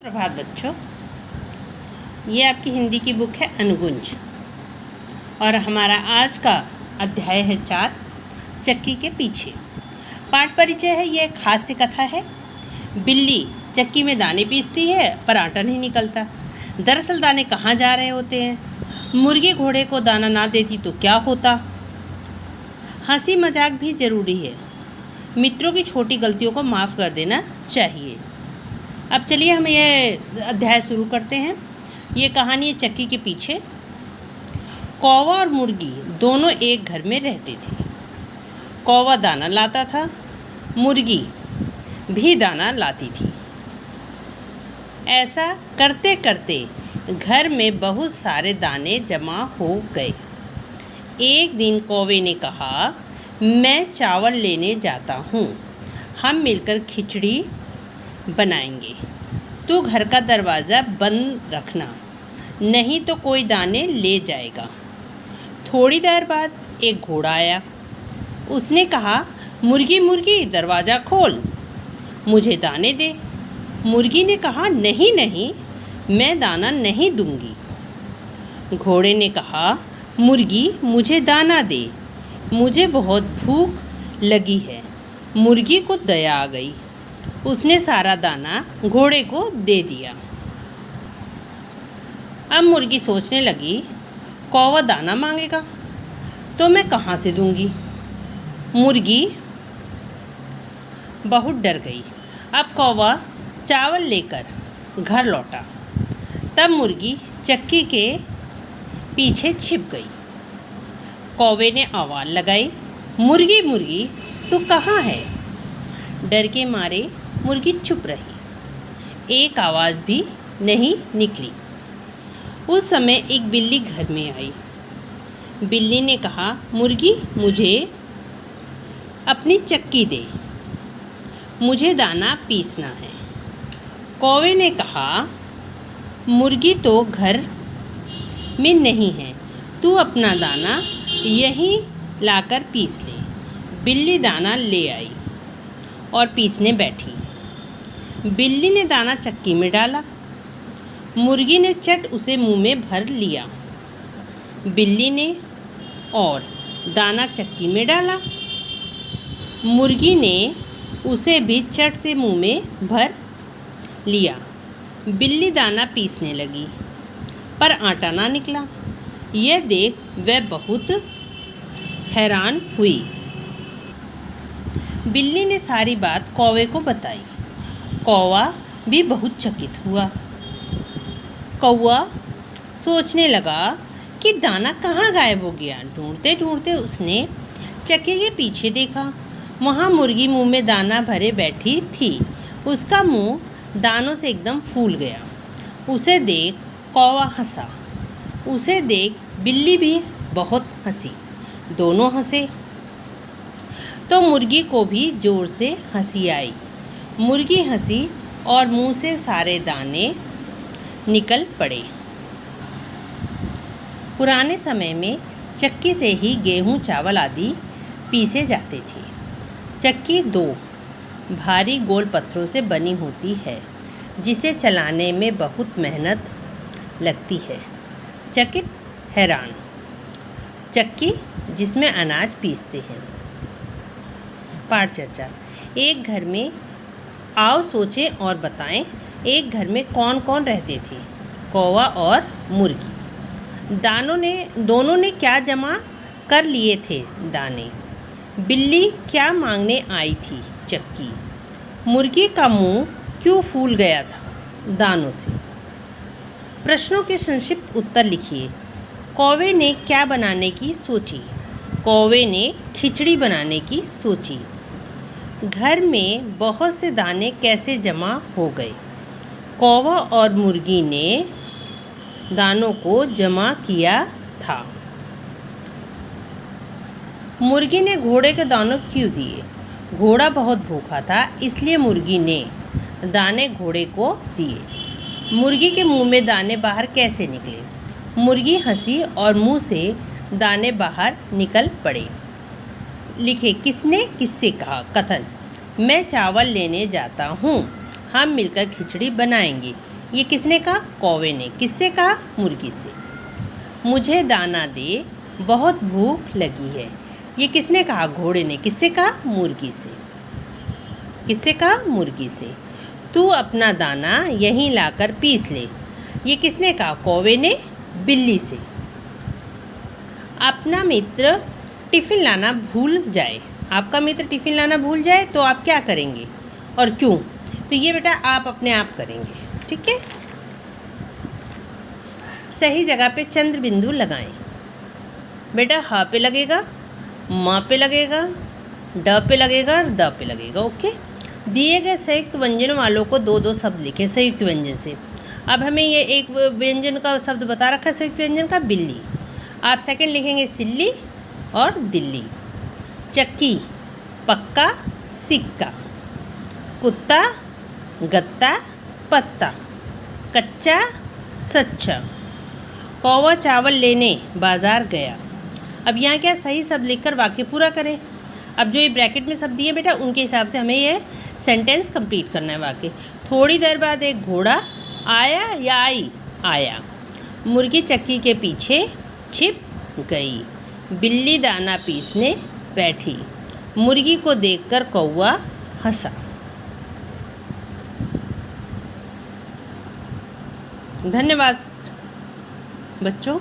प्रभात बच्चों, ये आपकी हिंदी की बुक है अनुगुंज और हमारा आज का अध्याय है 4 चक्की के पीछे। पाठ परिचय है। यह एक हास्य कथा है। बिल्ली चक्की में दाने पीसती है पर आटा नहीं निकलता। दरअसल दाने कहाँ जा रहे होते हैं। मुर्गी घोड़े को दाना ना देती तो क्या होता। हंसी मजाक भी ज़रूरी है। मित्रों की छोटी गलतियों को माफ़ कर देना चाहिए। अब चलिए हम ये अध्याय शुरू करते हैं। ये कहानी है चक्की के पीछे। कौवा और मुर्गी दोनों एक घर में रहते थे। कौवा दाना लाता था, मुर्गी भी दाना लाती थी। ऐसा करते करते घर में बहुत सारे दाने जमा हो गए। एक दिन कौवे ने कहा, मैं चावल लेने जाता हूँ, हम मिलकर खिचड़ी बनाएंगे। तू घर का दरवाज़ा बंद रखना, नहीं तो कोई दाने ले जाएगा। थोड़ी देर बाद एक घोड़ा आया। उसने कहा, मुर्गी मुर्गी दरवाज़ा खोल, मुझे दाने दे। मुर्गी ने कहा, नहीं नहीं, मैं दाना नहीं दूंगी। घोड़े ने कहा, मुर्गी मुझे दाना दे, मुझे बहुत भूख लगी है। मुर्गी को दया आ गई। उसने सारा दाना घोड़े को दे दिया। अब मुर्गी सोचने लगी, कौवा दाना मांगेगा तो मैं कहाँ से दूंगी। मुर्गी बहुत डर गई। अब कौवा चावल लेकर घर लौटा। तब मुर्गी चक्की के पीछे छिप गई। कौवे ने आवाज़ लगाई, मुर्गी मुर्गी तू कहाँ है। डर के मारे मुर्गी चुप रही। एक आवाज़ भी नहीं निकली। उस समय एक बिल्ली घर में आई। बिल्ली ने कहा, मुर्गी मुझे अपनी चक्की दे, मुझे दाना पीसना है। कौवे ने कहा, मुर्गी तो घर में नहीं है, तू अपना दाना यहीं लाकर पीस ले। बिल्ली दाना ले आई और पीसने बैठी। बिल्ली ने दाना चक्की में डाला। मुर्गी ने चट उसे मुंह में भर लिया। बिल्ली ने और दाना चक्की में डाला। मुर्गी ने उसे भी चट से मुंह में भर लिया। बिल्ली दाना पीसने लगी पर आटा ना निकला। यह देख वह बहुत हैरान हुई। बिल्ली ने सारी बात कौवे को बताई। कौवा भी बहुत चकित हुआ। कौवा सोचने लगा कि दाना कहाँ गायब हो गया। ढूंढते ढूंढते उसने चक्की के पीछे देखा। वहाँ मुर्गी मुंह में दाना भरे बैठी थी। उसका मुंह दानों से एकदम फूल गया। उसे देख कौवा हंसा। उसे देख बिल्ली भी बहुत हंसी। दोनों हंसे तो मुर्गी को भी ज़ोर से हंसी आई। मुर्गी हंसी और मुंह से सारे दाने निकल पड़े। पुराने समय में चक्की से ही गेहूं, चावल आदि पीसे जाते थे। चक्की 2 भारी गोल पत्थरों से बनी होती है, जिसे चलाने में बहुत मेहनत लगती है। चकित हैरान चक्की जिसमें अनाज पीसते हैं। पाठ चर्चा। एक घर में, आओ सोचें और बताएं, एक घर में कौन कौन रहते थे। कौवा और मुर्गी। दोनों ने क्या जमा कर लिए थे दाने। बिल्ली क्या मांगने आई थी चक्की। मुर्गी का मुंह क्यों फूल गया था दानों से। प्रश्नों के संक्षिप्त उत्तर लिखिए। कौवे ने क्या बनाने की सोची। कौवे ने खिचड़ी बनाने की सोची। घर में बहुत से दाने कैसे जमा हो गए। कौवा और मुर्गी ने दानों को जमा किया था। मुर्गी ने घोड़े के दानों क्यों दिए। घोड़ा बहुत भूखा था, इसलिए मुर्गी ने दाने घोड़े को दिए। मुर्गी के मुंह में दाने बाहर कैसे निकले। मुर्गी हंसी और मुंह से दाने बाहर निकल पड़े। लिखे, किसने किससे कहा। कथन, मैं चावल लेने जाता हूँ, हम मिलकर खिचड़ी बनाएंगे। ये किसने कहा? कौवे ने। किससे कहा? मुर्गी से। मुझे दाना दे, बहुत भूख लगी है। ये किसने कहा? घोड़े ने। किससे कहा? मुर्गी से। किससे कहा? मुर्गी से। तू अपना दाना यहीं लाकर पीस ले। ये किसने कहा? कौवे ने। बिल्ली से। अपना मित्र टिफ़िन लाना भूल जाए। आपका मित्र टिफ़िन लाना भूल जाए तो आप क्या करेंगे और क्यों? तो ये बेटा आप अपने आप करेंगे, ठीक है। सही जगह पे चंद्र बिंदु लगाएं। बेटा ह पे लगेगा, म पे लगेगा, ड पे लगेगा और द पे लगेगा। ओके। दिए गए संयुक्त व्यंजन वालों को दो दो शब्द लिखें संयुक्त व्यंजन से। अब हमें ये एक व्यंजन का शब्द बता रखा है संयुक्त व्यंजन का, बिल्ली। आप सेकंड लिखेंगे सिल्ली और दिल्ली। चक्की, पक्का, सिक्का। कुत्ता, गत्ता, पत्ता। कच्चा, सच्चा। कौवा चावल लेने बाजार गया। अब यहाँ क्या सही शब्द लिखकर वाक्य पूरा करें। अब जो ये ब्रैकेट में शब्द दिए बेटा उनके हिसाब से हमें ये सेंटेंस कंप्लीट करना है वाक्य। थोड़ी देर बाद एक घोड़ा आया या आई? आया। मुर्गी चक्की के पीछे छिप गई। बिल्ली दाना पीसने बैठी। मुर्गी को देखकर कौवा हंसा। धन्यवाद बच्चों।